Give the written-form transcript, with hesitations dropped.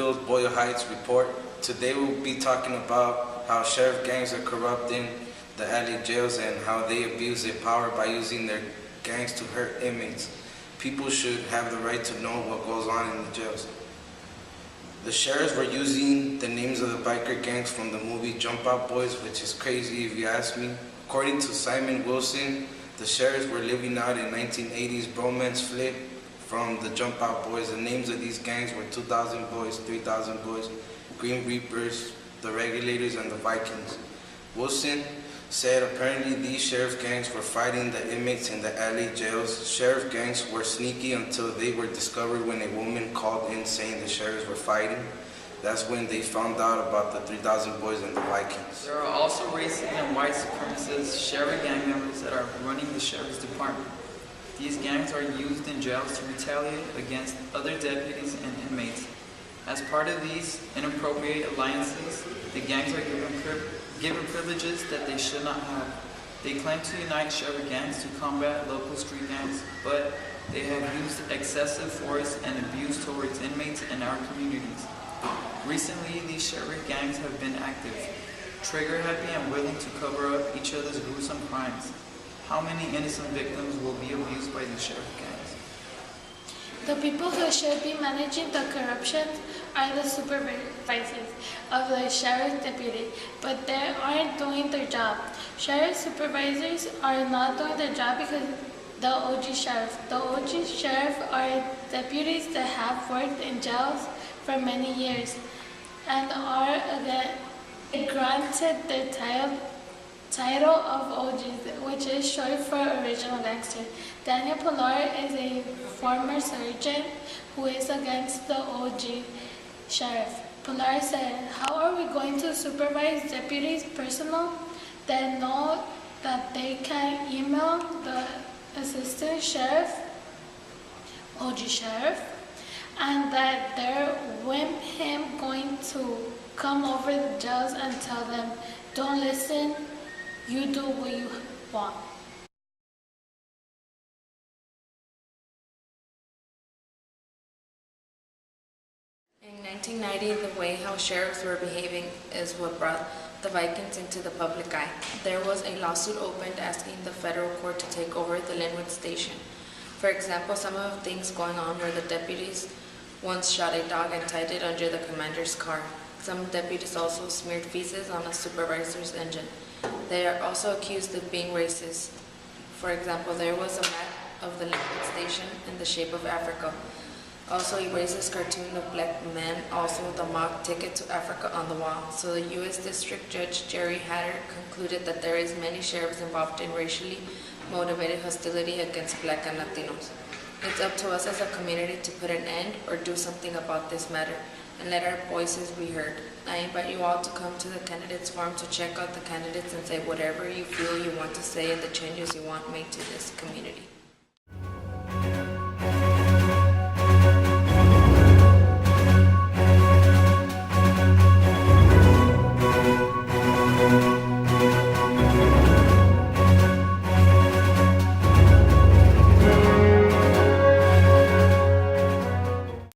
NewsBuild Boyle Heights report. Today we'll be talking about how sheriff gangs are corrupting the alley jails and how they abuse their power by using their gangs to hurt inmates. People should have the right to know what goes on in the jails. The sheriffs were using the names of the biker gangs from the movie Jump Out Boys, which is crazy if you ask me. According to Simon Wilson, the sheriffs were living out in 1980s bromance flick from the Jump Out Boys. The names of these gangs were 2000 Boys, 3000 Boys, Green Reapers, the Regulators, and the Vikings. Wilson said apparently these sheriff gangs were fighting the inmates in the alley jails. Sheriff gangs were sneaky until they were discovered when a woman called in saying the sheriffs were fighting. That's when they found out about the 3000 Boys and the Vikings. There are also racist and white supremacist sheriff gang members that are running the sheriff's department. These gangs are used in jails to retaliate against other deputies and inmates. As part of these inappropriate alliances, the gangs are given privileges that they should not have. They claim to unite sheriff gangs to combat local street gangs, but they have used excessive force and abuse towards inmates in our communities. Recently, these sheriff gangs have been active, trigger-happy and willing to cover up each other's gruesome crimes. How many innocent victims will be abused by these sheriff gangs? The people who should be managing the corruption are the supervisors of the sheriff's deputy, but they aren't doing their job. Sheriff supervisors are not doing their job because the OG sheriff are deputies that have worked in jails for many years and are granted the title of OGs, which is short for Original Gangster. Daniel Pilar is a former sergeant who is against the OG sheriff. Pilar said, "How are we going to supervise deputies' personnel that know that they can email the assistant sheriff, OG sheriff, and that they're with him going to come over the jails and tell them, don't listen, you do what you want." In 1990, the way how sheriffs were behaving is what brought the Vikings into the public eye. There was a lawsuit opened asking the federal court to take over the Linwood station. For example, some of the things going on were the deputies once shot a dog and tied it under the commander's car. Some deputies also smeared feces on a supervisor's engine. They are also accused of being racist. For example, there was a map of the Linwood station in the shape of Africa. Also a racist cartoon of black men, also the mock ticket to Africa on the wall. So the U.S. District Judge Jerry Hatter concluded that there is many sheriffs involved in racially motivated hostility against black and Latinos. It's up to us as a community to put an end or do something about this matter and let our voices be heard. I invite you all to come to the candidates forum to check out the candidates and say whatever you feel you want to say and the changes you want made to this community.